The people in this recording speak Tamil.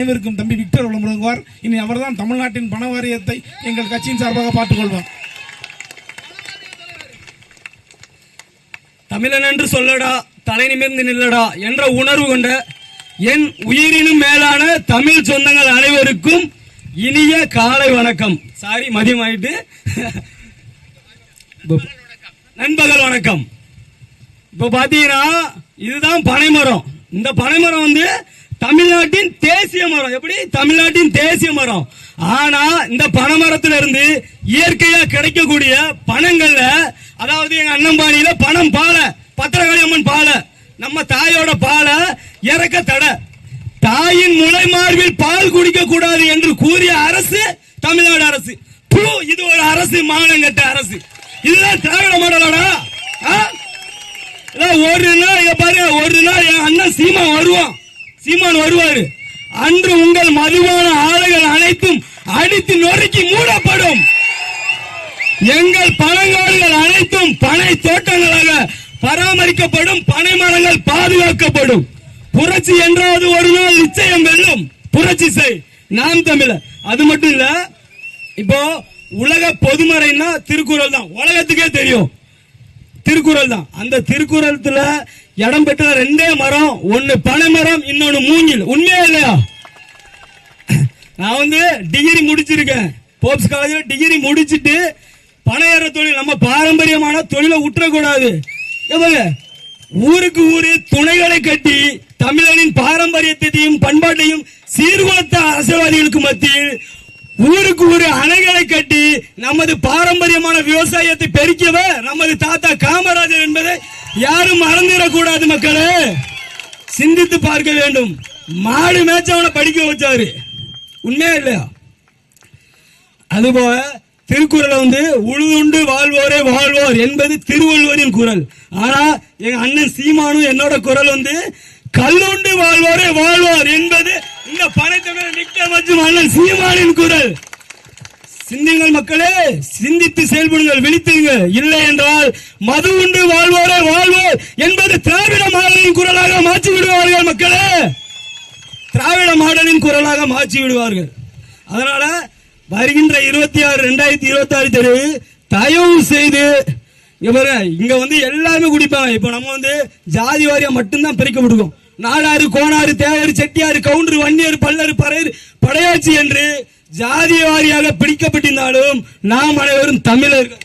அனைவருக்கும் தம்பி விக்டர் வழங்குவார். இனி அவர்தான் தமிழ்நாட்டின் பண வாரியத்தை எங்கள் கட்சியின் சார்பாக பார்த்துக் கொள்வார். தமிழன் என்று சொல்லடா, தலை நிமிர்ந்து நில்லடா என்ற உணர்வு கொண்ட என் உயிரினும் மேலான தமிழ் சொந்தங்கள் அனைவருக்கும் இனிய காலை வணக்கம். சாரி, மதியம் ஆயிட்டு நண்பகல் வணக்கம். இப்ப பாத்தீங்கன்னா இதுதான் பனைமரம். இந்த பனைமரம் வந்து தமிழ்நாட்டின் தேசிய மரம். எப்படி? தமிழ்நாட்டின் தேசிய மரம். ஆனா இந்த பனைமரத்துல இருந்து இயற்கையா கிடைக்கக்கூடிய பணங்கள்ல, அதாவது எங்க அண்ணம்பாடியில பணம் பாலை, பத்திரகாளி அம்மன் பாலை, நம்ம தாயோட பாலை இறக்க தடை. தாயின் முளை மார்பில் பால் குடிக்க கூடாது என்று கூறிய அரசு தமிழ்நாடு அரசு. இது ஒரு அரசு, மானங்கட்ட அரசு. இதுதான் திராவிட மாடலடா. ஒரு நாள் பாருங்க, ஒரு நாள் என் அண்ணன் சீமான் வருவாரு. அன்று உங்கள் மதுவான ஆலைகள் அனைத்தும் அடித்து நொறுக்கி மூடப்படும். எங்கள் பழங்காடுகள் அனைத்தும் பனை தோட்டங்களாக பராமரிக்கப்படும். பனை மரங்கள் பாதுகாக்கப்படும். புரட்சி என்றாவது ஒரு நாள் நிச்சயம் வெல்லும். புரட்சி செய், நாம் தமிழர். அது மட்டும் இல்ல, இப்போ உலக பொதுமறைன்னா திருக்குறள் தான். உலகத்துக்கே தெரியும் திருக்குறள் தான். அந்த திருக்குறளத்துல இடம் பெற்ற ரெண்டே மரம், ஒன்னு பனை மரம், இன்னொன்னு மூங்கில். உண்மையா இல்லையா? நான் வந்து டிகிரி முடிச்சிருக்கேன், போப்ஸ் காலேஜ்ல டிகிரி முடிச்சிட்டு பனையற தொழில், நம்ம பாரம்பரியமான தொழிலை விட்டுறக்கூடாது. ஊருக்கு ஊரு துணைகளை கட்டி தமிழனின் பாரம்பரியத்தையும் பண்பாட்டையும் சீர்குலைத்த அரசியல்வாதிகளுக்கு மத்தியில் ஊருக்கு ஊரு அணைகளை கட்டி நமது பாரம்பரியமான விவசாயத்தை பெருக்கியவர் நமது தாத்தா காமராஜர் என்பதை யாரும் மறந்துடக்கூடாது. மக்களே, சிந்தித்து பார்க்க வேண்டும். மாடு மேய்ச்சவனை படிக்க வச்சாரு. உண்மையா இல்லையா? அதுபோல திருக்குறளை வந்து உழுதுண்டு வாழ்வோரே வாழ்வோர் என்பது திருவள்ளுவரின் குரல். ஆனா எங்க அண்ணன் சீமானும் என்னோட குரல் வந்து கல்லுண்டு வாழ்வோரே வாழ்வோர் என்பது இந்த பனைத்தமிழர் விக்டர் மற்றும் அண்ணன் சீமானின் குரல். சிந்திங்கள் மக்களே, சிந்தித்து செயல்படுங்கள், விழித்துங்கள். இல்லை என்றால் மது உண்டு வாழ்வோரே வாழ்வோர் என்பது திராவிட மாடலின் குரலாக மாற்றி விடுவார்கள். மக்களே, திராவிட மாடலின் குரலாக மாற்றி விடுவார்கள். அதனால வருகின்ற 26/2026 தேதி தயவு செய்து இங்க வந்து எல்லாருமே குடிப்பாங்க. இப்ப நம்ம வந்து ஜாதி வாரியா மட்டும்தான் பிரிக்க முடியும். நாடாறு, கோணாறு, தேவர், செட்டியாறு, கவுண்டர், வன்னியர், பல்லர், பறையர், படையாச்சி என்று ஜாதி வாரியாக பிடிக்கப்பட்டிருந்தாலும் நாம் அனைவரும் தமிழர்கள்.